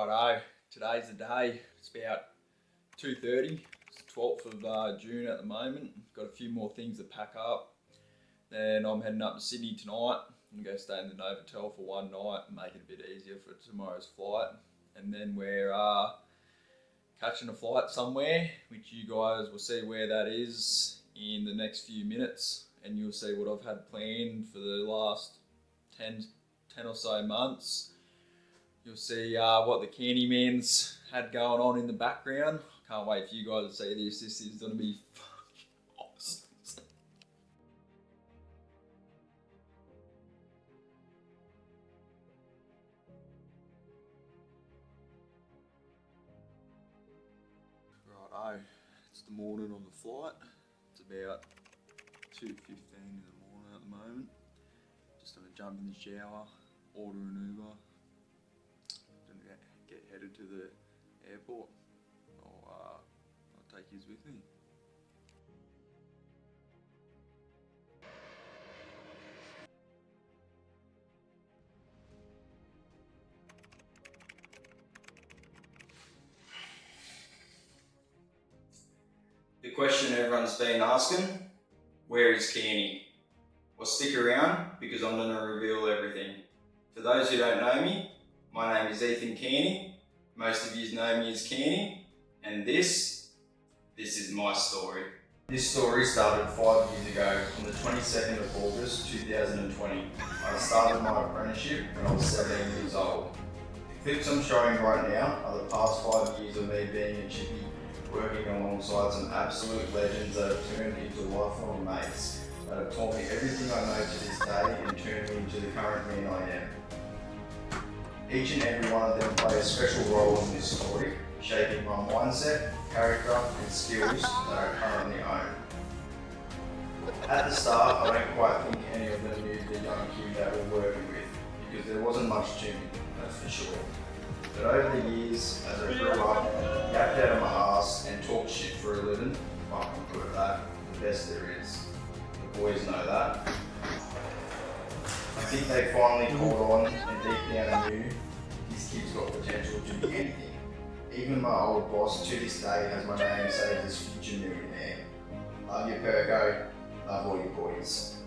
Righto, today's the day. It's about 2:30. It's the 12th of June at the moment. Got a few more things to pack up. Then I'm heading up to Sydney tonight. I'm going to stay in the Novotel for one night and make it a bit easier for tomorrow's flight. And then we're catching a flight somewhere, which you guys will see where that is in the next few minutes. And you'll see what I've had planned for the last 10 or so months. You'll see what the Canty man's had going on in the background. Can't wait for you guys to see this. This is going to be fucking awesome. Righto, it's the morning of the flight. It's about 2:15 in the morning at the moment. Just going to jump in the shower, order an Uber, get headed to the airport. I'll take yous with me. The question everyone's been asking, where is Canty? Well, stick around because I'm going to reveal everything. For those who don't know me, my name is Canty. Most of you know me as Canty, and this is my story. This story started 5 years ago on the 22nd of August 2020. I started my apprenticeship when I was 17 years old. The clips I'm showing right now are the past 5 years of me being a chippy, working alongside some absolute legends that have turned into lifelong mates, that have taught me everything I know to this day and turned me into the current man I am. Each and every one of them play a special role in this story, shaping my mindset, character and skills that I currently own. At the start, I don't quite think any of them knew the young kid that we're working with, because there wasn't much to me, that's for sure. But over the years, as I grew up, yapped out of my ass and talked shit for a living, if I can put it that, the best there is. The boys know that. I think they finally caught on and deep down knew this kid's got potential to be anything. Even my old boss to this day has my name saved as future millionaire. Love you, Perko. Love all you boys.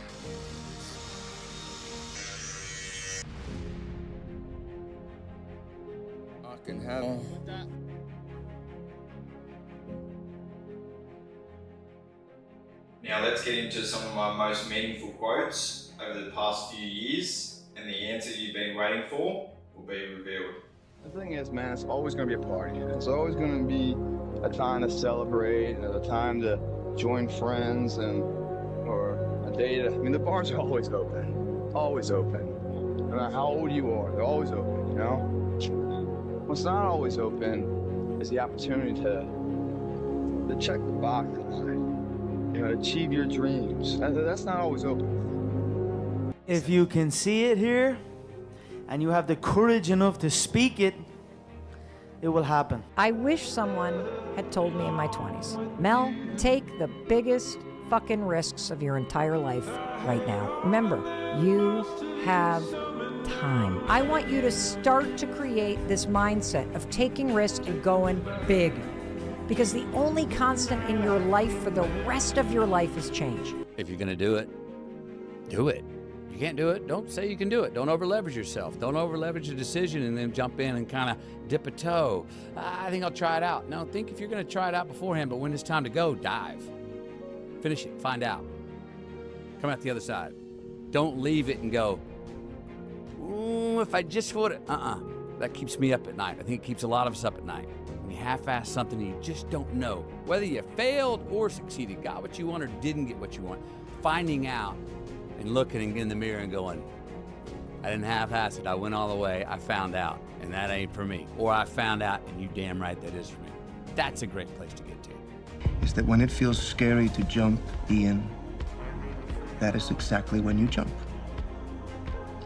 I can have that. Now let's get into some of my most meaningful quotes over the past few years, and the answer you've been waiting for will be revealed. The thing is, man, it's always going to be a party. It's always going to be a time to celebrate and a time to join friends or a day to... I mean, the bars are always open. Always open. No matter how old you are, they're always open, you know? What's not always open is the opportunity to check the box in life. You know, achieve your dreams. That's not always open. If you can see it here, and you have the courage enough to speak it, it will happen. I wish someone had told me in my 20s, Mel, take the biggest fucking risks of your entire life right now. Remember, you have time. I want you to start to create this mindset of taking risks and going big. Because the only constant in your life for the rest of your life is change. If you're gonna do it, do it. You can't do it, don't say you can do it. Don't over-leverage yourself. Don't over-leverage a decision and then jump in and kind of dip a toe. I think I'll try it out. No, think if you're gonna try it out beforehand, but when it's time to go, dive. Finish it, find out. Come out the other side. Don't leave it and go, ooh, if I just would have, That keeps me up at night. I think it keeps a lot of us up at night. When you half-ass something and you just don't know, whether you failed or succeeded, got what you want or didn't get what you want, finding out and looking in the mirror and going, I didn't half-ass it, I went all the way, I found out, and that ain't for me. Or I found out, and you damn right that is for me. That's a great place to get to. Is that when it feels scary to jump, Ian, that is exactly when you jump.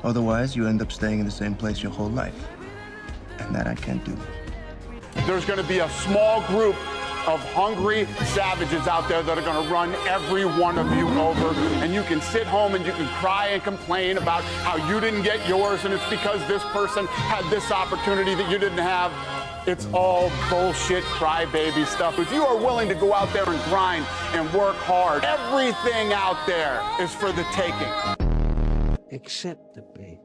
Otherwise, you end up staying in the same place your whole life. And that I can't do. There's going to be a small group of hungry savages out there that are going to run every one of you over. And you can sit home and you can cry and complain about how you didn't get yours and it's because this person had this opportunity that you didn't have. It's all bullshit crybaby stuff. If you are willing to go out there and grind and work hard, everything out there is for the taking. Accept the pain.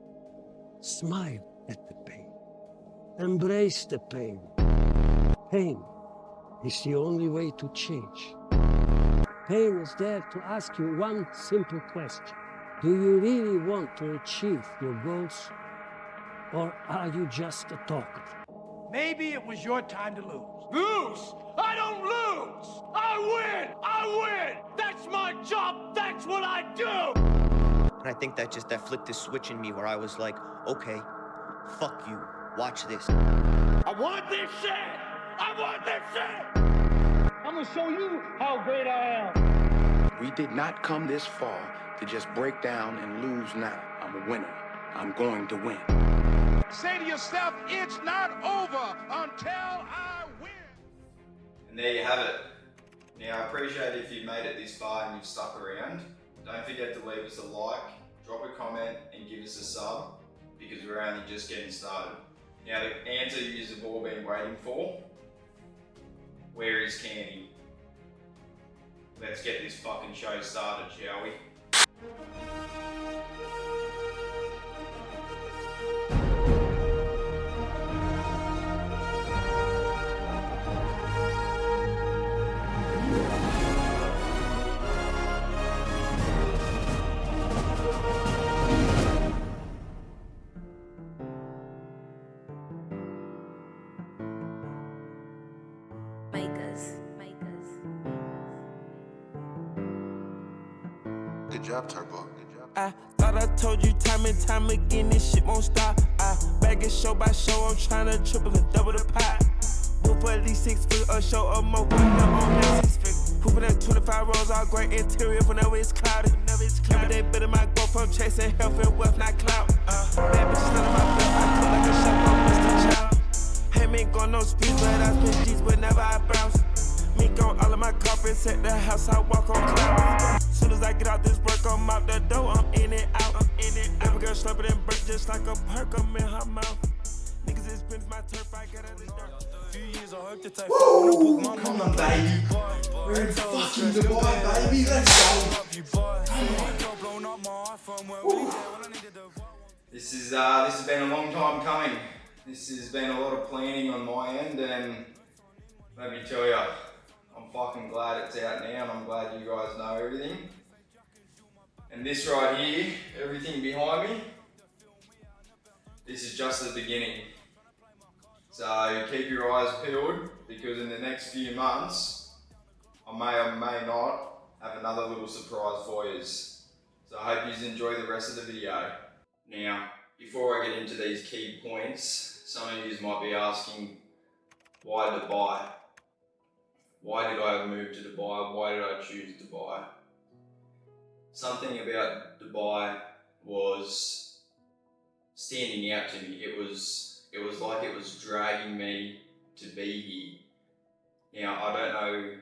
Smile at the pain. Embrace the pain. Pain is the only way to change. Pain is there to ask you one simple question. Do you really want to achieve your goals? Or are you just a talker? Maybe it was your time to lose. Lose? I don't lose! I win! I win! That's my job! That's what I do! And I think that flipped the switch in me where I was like, okay, fuck you, watch this. I want this shit! I want this shit! I'm gonna show you how great I am. We did not come this far to just break down and lose now. I'm a winner. I'm going to win. Say to yourself, it's not over until I win. And there you have it. Now, I appreciate if you've made it this far and you've stuck around. Don't forget to leave us a like, drop a comment, and give us a sub, because we're only just getting started. Now, the answer you've all been waiting for, where is Canty? Let's get this fucking show started, shall we? Good job, Turbo. Good job. I thought I told you time and time again, this shit won't stop. I bag it show by show, I'm trying to triple and double the pot. Whoop at least 6 figures, a show or more, put it on that 6 figures. Hooping at 25 rows, all great interior whenever it's cloudy. Every day better my growth from chasing health and wealth, not clout. Bad bitches under my belt, I feel like a chef on Mr. Child. Hey, me ain't gon' no speed, but I spend G's whenever I browse. Mink on all of my carpets at the house, I walk on clouds. Soon as I get out this work, I'm out the door, I'm in and out. Every girl slumping and burnt just like a perk, I'm in her mouth. Niggas is spins my turf, I got out the dirt. Few years, I hope to take. Woo! Come on, baby. We're in fucking Dubai, baby. Let's go. This has been a long time coming. This has been a lot of planning on my end, and let me tell you, I'm fucking glad it's out now, and I'm glad you guys know everything. And this right here, everything behind me, this is just the beginning. So keep your eyes peeled, because in the next few months, I may or may not have another little surprise for you. So I hope you enjoy the rest of the video. Now, before I get into these key points, some of you might be asking, why Dubai? Why did I move to Dubai? Why did I choose Dubai? Something about Dubai was standing out to me. It was like it was dragging me to be here. Now, I don't know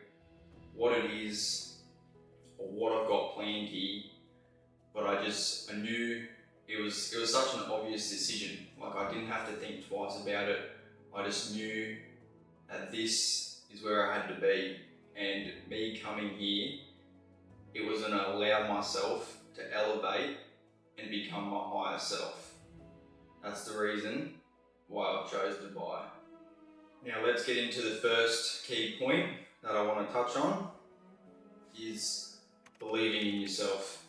what it is or what I've got planned here, but I knew it was such an obvious decision. Like, I didn't have to think twice about it. I just knew that this is where I had to be, and me coming here, it was going to allow myself to elevate and become my higher self. That's the reason why I've chose Dubai. Now let's get into the first key point that I want to touch on, is believing in yourself.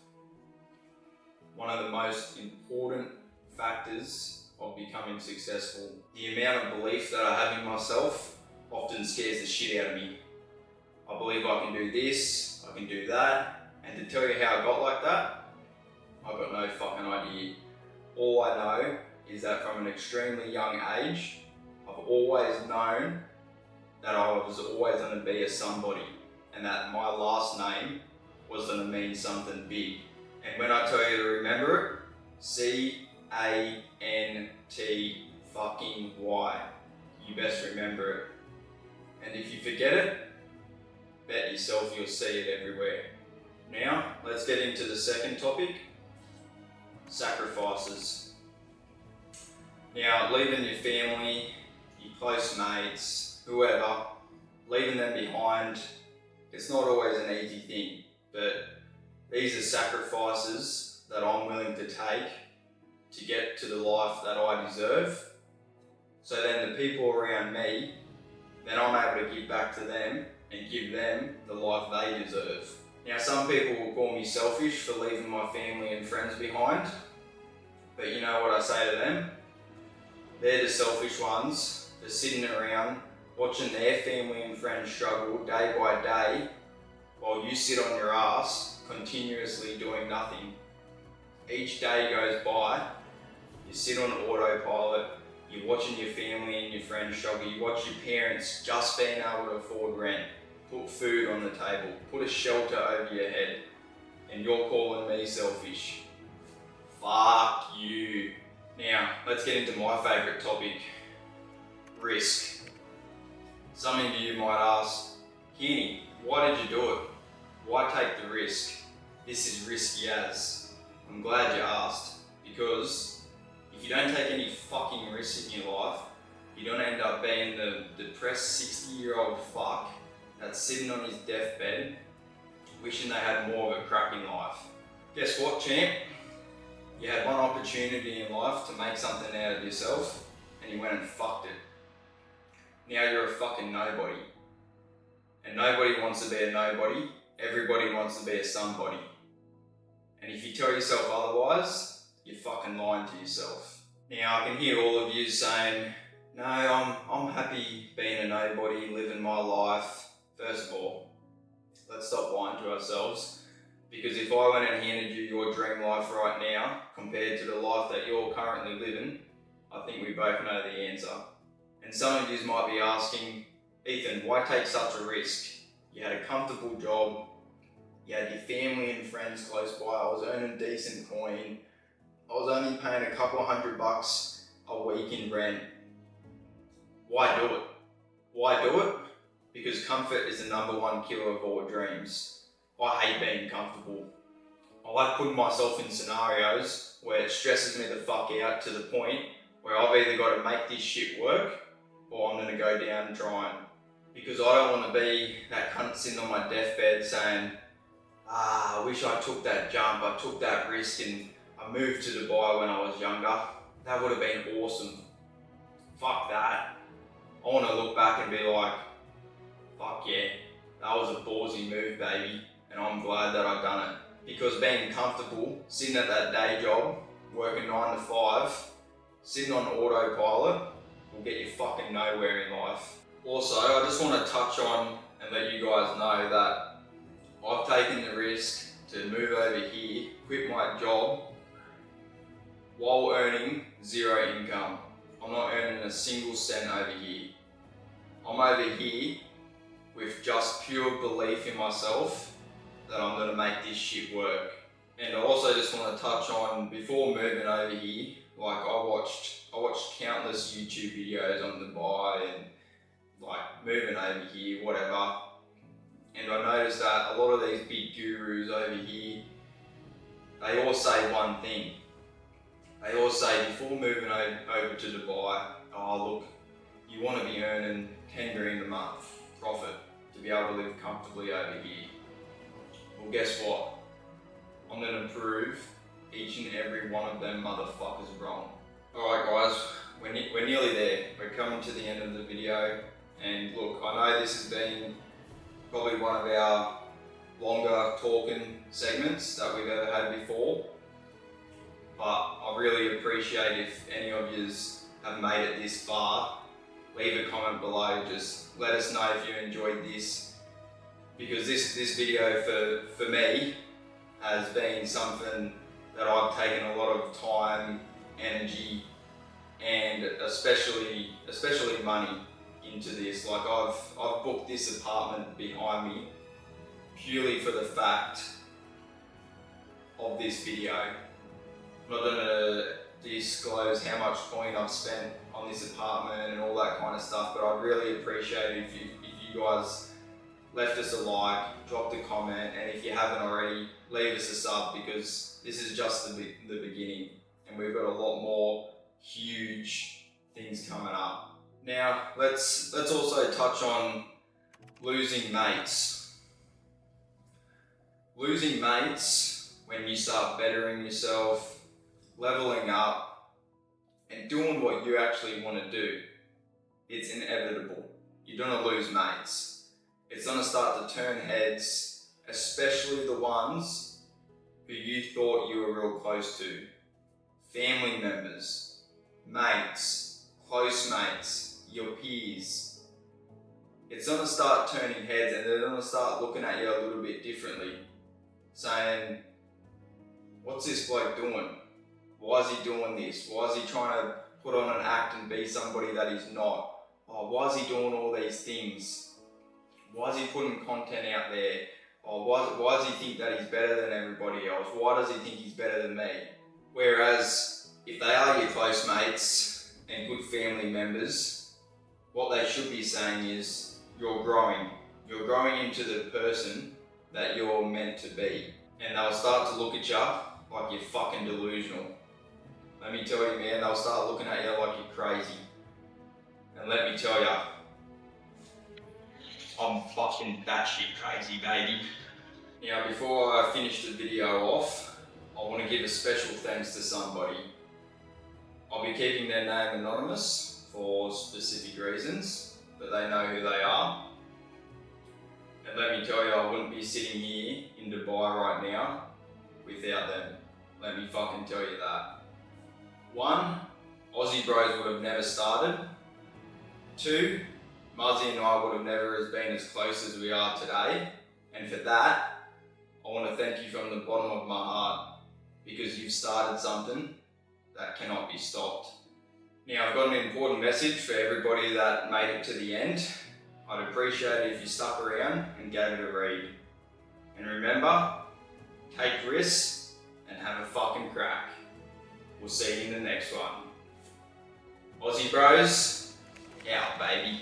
One of the most important factors of becoming successful. The amount of belief that I have in myself often scares the shit out of me. I believe I can do this, I can do that, and to tell you how I got like that, I've got no fucking idea. All I know is that from an extremely young age, I've always known that I was always going to be a somebody, and that my last name was going to mean something big. And when I tell you to remember it, C-A-N-T fucking Y. You best remember it. And if you forget it, bet yourself you'll see it everywhere. Now, let's get into the second topic, sacrifices. Now, leaving your family, your close mates, whoever, leaving them behind, it's not always an easy thing, but these are sacrifices that I'm willing to take to get to the life that I deserve. So then the people around me, then I'm able to give back to them and give them the life they deserve. Now, some people will call me selfish for leaving my family and friends behind, but you know what I say to them? They're the selfish ones, just sitting around watching their family and friends struggle day by day while you sit on your ass continuously doing nothing. Each day goes by, you sit on autopilot, you're watching your family and your friends struggle, you watch your parents just being able to afford rent, put food on the table, put a shelter over your head, and you're calling me selfish. Fuck you. Now, let's get into my favourite topic, risk. Some of you might ask, Canty, why did you do it? Why take the risk? This is risky as. I'm glad you asked, because if you don't take any fucking risks in your life, you're gonna end up being the depressed 60-year-old fuck that's sitting on his deathbed wishing they had more of a cracking life. Guess what, champ? You had one opportunity in life to make something out of yourself and you went and fucked it. Now you're a fucking nobody. And nobody wants to be a nobody, everybody wants to be a somebody. And if you tell yourself otherwise, you're fucking lying to yourself. Now I can hear all of you saying, no, I'm happy being a nobody, living my life. First of all, let's stop lying to ourselves. Because if I went and handed you your dream life right now, compared to the life that you're currently living, I think we both know the answer. And some of you might be asking, Ethan, why take such a risk? You had a comfortable job, you had your family and friends close by, I was earning decent coin, I was only paying a couple $100 a week in rent. Why do it? Why do it? Because comfort is the #1 killer of all dreams. I hate being comfortable. I like putting myself in scenarios where it stresses me the fuck out to the point where I've either got to make this shit work or I'm going to go down trying. Because I don't want to be that cunt sitting on my deathbed saying, I wish I took that jump, I took that risk and I moved to Dubai when I was younger. That would have been awesome. Fuck that. I want to look back and be like, fuck yeah, that was a ballsy move, baby. And I'm glad that I've done it. Because being comfortable, sitting at that day job, working 9 to 5, sitting on autopilot, will get you fucking nowhere in life. Also, I just want to touch on and let you guys know that I've taken the risk to move over here, quit my job, while earning 0 income. I'm not earning a single cent over here. I'm over here with just pure belief in myself that I'm going to make this shit work. And I also just want to touch on, before moving over here, like I watched countless YouTube videos on Dubai and like moving over here, whatever. And I noticed that a lot of these big gurus over here, they all say one thing. They all say before moving over to Dubai, oh look, you want to be earning 10 grand a month profit to be able to live comfortably over here. Well, guess what? I'm going to prove each and every one of them motherfuckers wrong. Alright guys, we're nearly there. We're coming to the end of the video. And look, I know this has been probably one of our longer talking segments that we've ever had before. But I really appreciate if any of yous have made it this far. Leave a comment below, just let us know if you enjoyed this. Because this video for me has been something that I've taken a lot of time, energy, and especially money into this. Like I've booked this apartment behind me purely for the fact of this video. I'm not gonna disclose how much coin I've spent on this apartment and all that kind of stuff, but I'd really appreciate it if you guys left us a like, dropped a comment, and if you haven't already, leave us a sub, because this is just the beginning, and we've got a lot more huge things coming up. Now, let's also touch on losing mates. Losing mates when you start bettering yourself, leveling up, and doing what you actually want to do. It's inevitable. You're gonna lose mates. It's gonna start to turn heads, especially the ones who you thought you were real close to. Family members, mates, close mates, your peers. It's gonna start turning heads, and they're gonna start looking at you a little bit differently, saying, what's this bloke doing? Why is he doing this? Why is he trying to put on an act and be somebody that he's not? Oh, why is he doing all these things? Why is he putting content out there? Oh, why does he think that he's better than everybody else? Why does he think he's better than me? Whereas, if they are your close mates and good family members, what they should be saying is, you're growing. You're growing into the person that you're meant to be. And they'll start to look at you like you're fucking delusional. Let me tell you, man, they'll start looking at you like you're crazy. And let me tell you, I'm fucking batshit crazy, baby. Now, before I finish the video off, I want to give a special thanks to somebody. I'll be keeping their name anonymous for specific reasons, but they know who they are. And let me tell you, I wouldn't be sitting here in Dubai right now without them. Let me fucking tell you that. 1, Aussie Bros would have never started. 2, Muzzy and I would have never been as close as we are today. And for that, I want to thank you from the bottom of my heart, because you've started something that cannot be stopped. Now, I've got an important message for everybody that made it to the end. I'd appreciate it if you stuck around and gave it a read. And remember, take risks and have a fucking crack. We'll see you in the next one. Aussie Bros, out, baby.